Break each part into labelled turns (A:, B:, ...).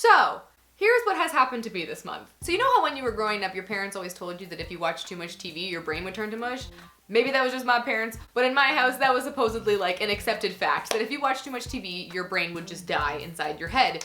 A: So, here's what has happened to me this month. So you know how when you were growing up, your parents always told you that if you watched too much TV, your brain would turn to mush? Maybe that was just my parents, but in my house, that was supposedly like an accepted fact, that if you watch too much TV, your brain would just die inside your head.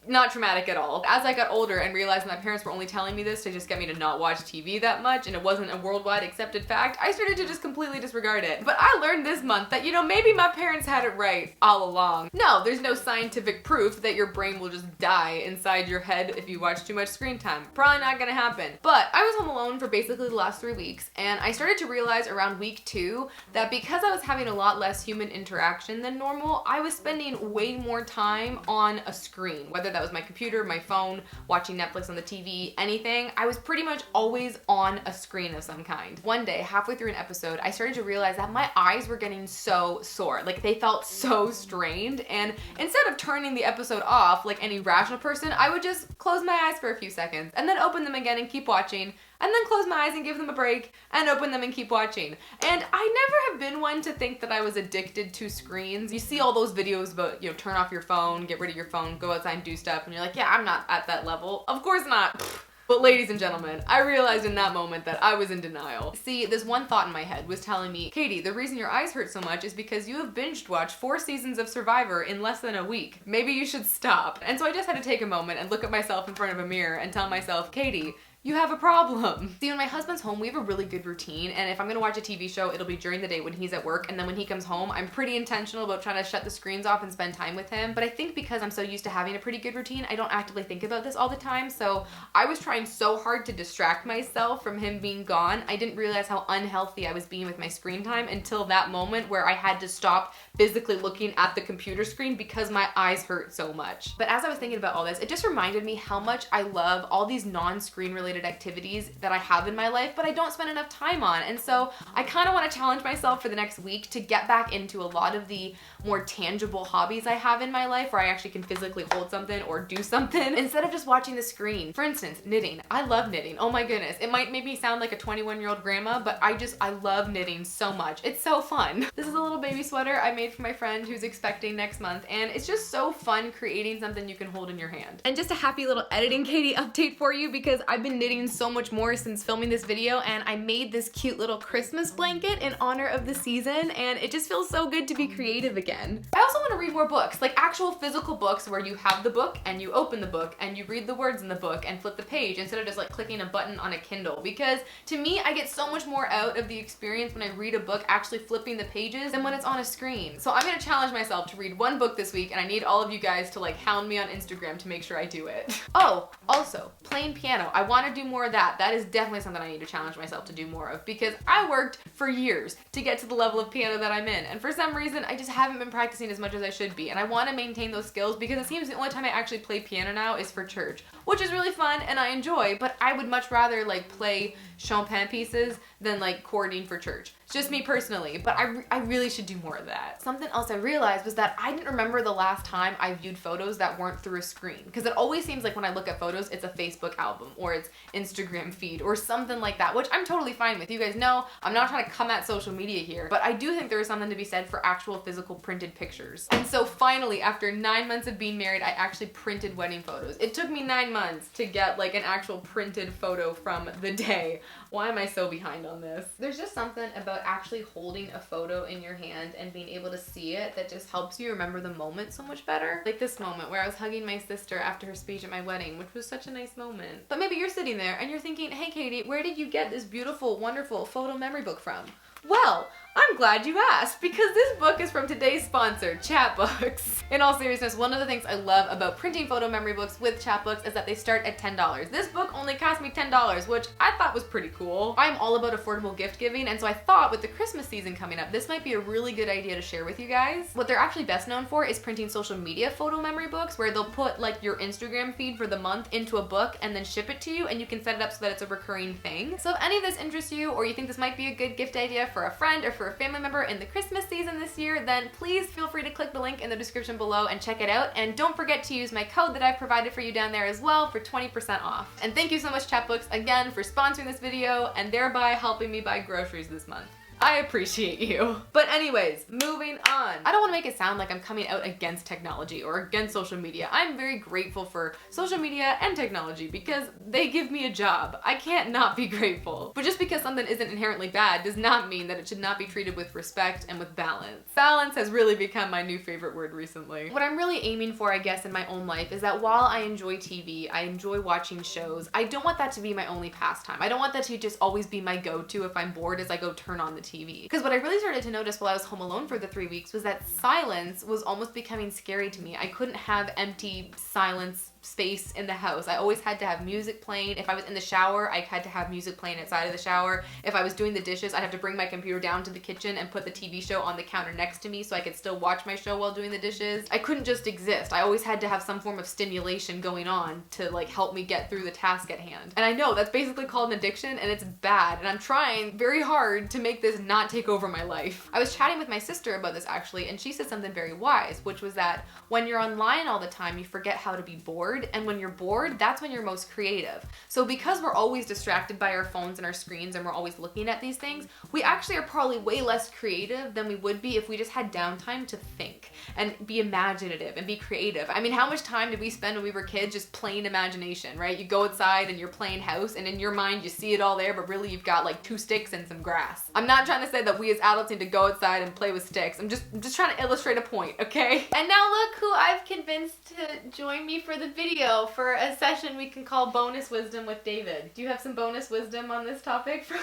A: Not traumatic at all. As I got older and realized my parents were only telling me this to just get me to not watch TV that much, and it wasn't a worldwide accepted fact, I started to just completely disregard it. But I learned this month that, you know, maybe my parents had it right all along. No, there's no scientific proof that your brain will just die inside your head if you watch too much screen time. Probably not gonna happen. But I was home alone for basically the last 3 weeks, and I started to realize around week 2 that because I was having a lot less human interaction than normal, I was spending way more time on a screen, whether that was my computer, my phone, watching Netflix on the TV, anything. I was pretty much always on a screen of some kind. One day, halfway through an episode, I started to realize that my eyes were getting so sore. Like, they felt so strained, and instead of turning the episode off like any rational person, I would just close my eyes for a few seconds and then open them again and keep watching, and then close my eyes and give them a break and open them and keep watching. And I never have been one to think that I was addicted to screens. You see all those videos about, you know, turn off your phone, get rid of your phone, go outside and do stuff, and you're like, yeah, I'm not at that level. Of course not. But ladies and gentlemen, I realized in that moment that I was in denial. See, this one thought in my head was telling me, Katie, the reason your eyes hurt so much is because you have binged watched 4 seasons of Survivor in less than a week. Maybe you should stop. And so I just had to take a moment and look at myself in front of a mirror and tell myself, Katie, you have a problem. See, when my husband's home, we have a really good routine, and if I'm gonna watch a TV show, it'll be during the day when he's at work, and then when he comes home, I'm pretty intentional about trying to shut the screens off and spend time with him. But I think because I'm so used to having a pretty good routine, I don't actively think about this all the time, so I was trying so hard to distract myself from him being gone, I didn't realize how unhealthy I was being with my screen time until that moment where I had to stop physically looking at the computer screen because my eyes hurt so much. But as I was thinking about all this, it just reminded me how much I love all these non-screen related activities that I have in my life, but I don't spend enough time on. And so I kind of want to challenge myself for the next week to get back into a lot of the more tangible hobbies I have in my life where I actually can physically hold something or do something instead of just watching the screen. For instance, knitting. I love knitting. Oh my goodness. It might make me sound like a 21-year-old grandma, but I love knitting so much. It's so fun. This is a little baby sweater I made for my friend who's expecting next month, and it's just so fun creating something you can hold in your hand. And just a happy little editing Katie update for you, because I've been knitting so much more since filming this video, and I made this cute little Christmas blanket in honor of the season, and it just feels so good to be creative again. I also want to read more books, like actual physical books where you have the book and you open the book and you read the words in the book and flip the page instead of just like clicking a button on a Kindle, because to me I get so much more out of the experience when I read a book actually flipping the pages than when it's on a screen. So I'm gonna challenge myself to read 1 book this week, and I need all of you guys to like hound me on Instagram to make sure I do it. Oh, also, playing piano. I want to do more of that. That is definitely something I need to challenge myself to do more of, because I worked for years to get to the level of piano that I'm in, and for some reason I just haven't been practicing as much as I should be, and I want to maintain those skills because it seems the only time I actually play piano now is for church, which is really fun and I enjoy, but I would much rather like play Chopin pieces than like chording for church. It's just me personally, but I really should do more of that. Something else I realized was that I didn't remember the last time I viewed photos that weren't through a screen, because it always seems like when I look at photos, it's a Facebook album or it's Instagram feed or something like that, which I'm totally fine with. You guys know I'm not trying to come at social media here, but I do think there is something to be said for actual physical printed pictures. And so finally, after 9 months of being married, I actually printed wedding photos. It took me 9 months to get like an actual printed photo from the day. Why am I so behind on this? There's just something about actually holding a photo in your hand and being able to see it that just helps you remember the moment so much better. Like this moment where I was hugging my sister after her speech at my wedding, which was such a nice moment. But maybe you're sitting there and you're thinking, hey Katie, where did you get this beautiful, wonderful photo memory book from? Well, I'm glad you asked, because this book is from today's sponsor, Chapbooks. In all seriousness, one of the things I love about printing photo memory books with Chapbooks is that they start at $10. This book only cost me $10, which I thought was pretty cool. I'm all about affordable gift giving, and so I thought with the Christmas season coming up, this might be a really good idea to share with you guys. What they're actually best known for is printing social media photo memory books, where they'll put like your Instagram feed for the month into a book and then ship it to you, and you can set it up so that it's a recurring thing. So if any of this interests you, or you think this might be a good gift idea for a friend or for a family member in the Christmas season this year, then please feel free to click the link in the description below and check it out. And don't forget to use my code that I've provided for you down there as well for 20% off. And thank you so much, Chapbooks, again for sponsoring this video and thereby helping me buy groceries this month. I appreciate you. But anyways, moving on. I don't want to make it sound like I'm coming out against technology or against social media. I'm very grateful for social media and technology because they give me a job. I can't not be grateful. But just because something isn't inherently bad does not mean that it should not be treated with respect and with balance. Balance has really become my new favorite word recently. What I'm really aiming for, I guess, in my own life is that while I enjoy TV, I enjoy watching shows, I don't want that to be my only pastime. I don't want that to just always be my go-to if I'm bored as I go turn on the TV. Because what I really started to notice while I was home alone for the 3 weeks was that silence was almost becoming scary to me. I couldn't have empty silence space in the house. I always had to have music playing. If I was in the shower, I had to have music playing outside of the shower. If I was doing the dishes, I'd have to bring my computer down to the kitchen and put the TV show on the counter next to me so I could still watch my show while doing the dishes. I couldn't just exist. I always had to have some form of stimulation going on to like help me get through the task at hand. And I know that's basically called an addiction and it's bad, and I'm trying very hard to make this not take over my life. I was chatting with my sister about this actually, and she said something very wise, which was that when you're online all the time, you forget how to be bored. And when you're bored, that's when you're most creative. So because we're always distracted by our phones and our screens and we're always looking at these things, we actually are probably way less creative than we would be if we just had downtime to think and be imaginative and be creative. I mean, how much time did we spend when we were kids just playing imagination, right? You go outside and you're playing house and in your mind you see it all there, but really you've got like 2 sticks and some grass. I'm not trying to say that we as adults need to go outside and play with sticks. I'm just trying to illustrate a point, okay? And now look who I've convinced to join me for the video for a session we can call Bonus Wisdom with David. Do you have some bonus wisdom on this topic for us?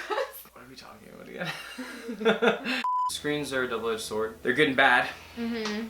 B: What are we talking about again? Screens are a double-edged sword. They're good and bad.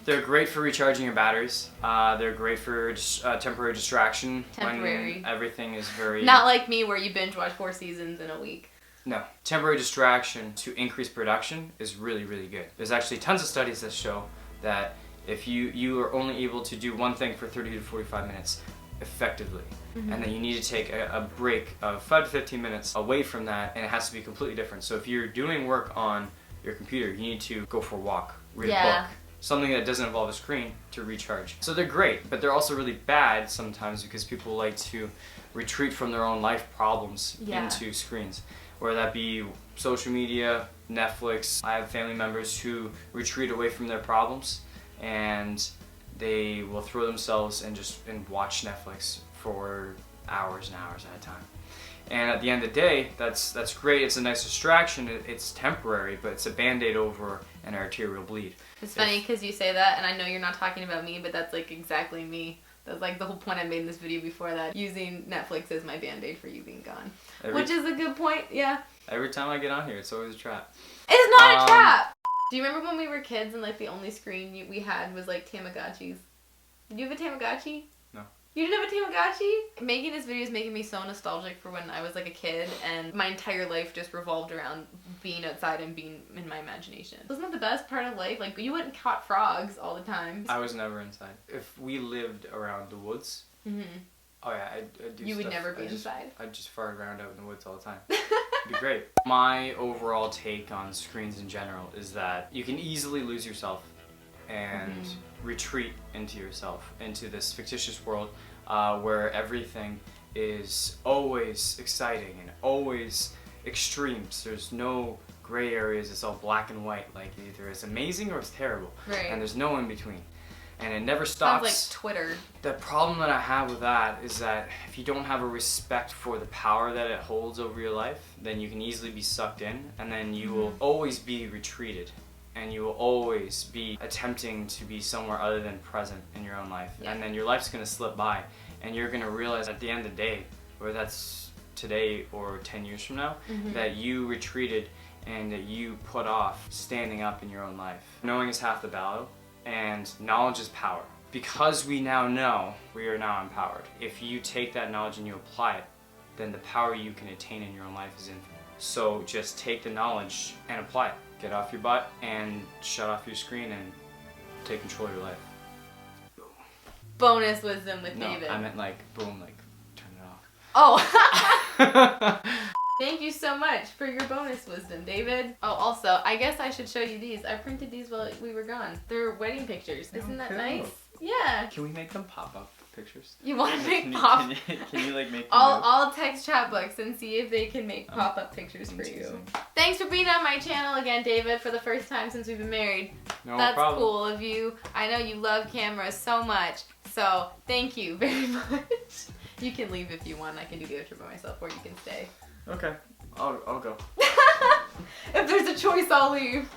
B: They're great for recharging your batteries. They're great for temporary distraction.
A: Temporary.
B: When everything is very...
A: Not like me where you binge watch 4 seasons in a week.
B: No. Temporary distraction to increase production is really, really good. There's actually tons of studies that show that if you are only able to do one thing for 30 to 45 minutes effectively, and then you need to take a break of 5 to 15 minutes away from that, and it has to be completely different. So if you're doing work on your computer, you need to go for a walk, read a book, something that doesn't involve a screen to recharge. So they're great, but they're also really bad sometimes because people like to retreat from their own life problems into screens, whether that be social media, Netflix. I have family members who retreat away from their problems and they will throw themselves and watch Netflix for hours and hours at a time. And at the end of the day, that's great. It's a nice distraction. It's temporary, but it's a band-aid over an arterial bleed.
A: It's funny because you say that, and I know you're not talking about me, but that's like exactly me. That's like the whole point I made in this video before that, using Netflix as my band-aid for you being gone. Which is a good point, yeah.
B: Every time I get on here, it's always a trap.
A: It's not a trap! Do you remember when we were kids and like the only screen we had was like Tamagotchis? Did you have a Tamagotchi?
B: No.
A: You didn't have a Tamagotchi? Making this video is making me so nostalgic for when I was like a kid and my entire life just revolved around being outside and being in my imagination. Wasn't that the best part of life? Like, you went and caught frogs all the time.
B: I was never inside. If we lived around the woods, oh yeah, I'd do
A: You
B: stuff.
A: would never be inside.
B: I'd just fart around out in the woods all the time. It'd be great. My overall take on screens in general is that you can easily lose yourself and retreat into yourself, into this fictitious world where everything is always exciting and always extremes. There's no gray areas. It's all black and white. Like, either it's amazing or it's terrible.
A: Right.
B: And there's no in between. And it never stops.
A: Sounds like Twitter.
B: The problem that I have with that is that if you don't have a respect for the power that it holds over your life, then you can easily be sucked in, and then you will always be retreated, and you will always be attempting to be somewhere other than present in your own life. And then your life's going to slip by, and you're going to realize at the end of the day, whether that's today or 10 years from now, that you retreated and that you put off standing up in your own life. Knowing is half the battle. And knowledge is power. Because we now know, we are now empowered. If you take that knowledge and you apply it, then the power you can attain in your own life is infinite. So just take the knowledge and apply it. Get off your butt and shut off your screen and take control of your life. Boom.
A: Bonus wisdom with David.
B: No, I meant like, boom, like, turn it off.
A: Oh! Thank you so much for your bonus wisdom, David. Oh, also, I guess I should show you these. I printed these while we were gone. They're wedding pictures. Isn't that nice? Yeah.
B: Can we make them pop-up pictures?
A: You want to make
B: Can
A: pop?
B: can you like make?
A: I'll text chat books and see if they can make pop-up pictures for you.
B: Amazing.
A: Thanks for being on my channel again, David, for the first time since we've been married.
B: No
A: That's
B: problem.
A: cool of you. I know you love cameras so much, so thank you very much. You can leave if you want. I can do the other trip by myself, or you can stay.
B: Okay, I'll go.
A: If there's a choice, I'll leave.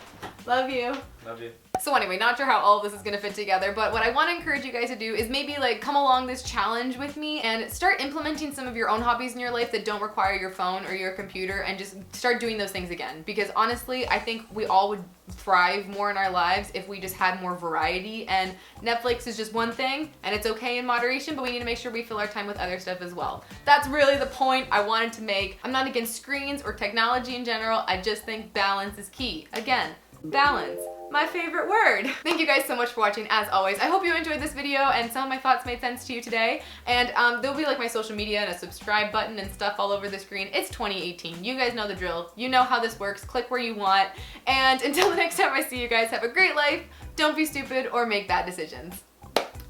A: Love you.
B: Love you.
A: So anyway, not sure how all of this is gonna fit together, but what I want to encourage you guys to do is maybe like come along this challenge with me and start implementing some of your own hobbies in your life that don't require your phone or your computer, and just start doing those things again. Because honestly, I think we all would thrive more in our lives if we just had more variety, and Netflix is just one thing, and it's okay in moderation, but we need to make sure we fill our time with other stuff as well. That's really the point I wanted to make. I'm not against screens or technology in general, I just think balance is key. Again, balance. My favorite word. Thank you guys so much for watching, as always. I hope you enjoyed this video and some of my thoughts made sense to you today. And there'll be like my social media and a subscribe button and stuff all over the screen. It's 2018. You guys know the drill. You know how this works. Click where you want. And until the next time I see you guys, have a great life. Don't be stupid or make bad decisions.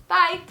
A: Bye.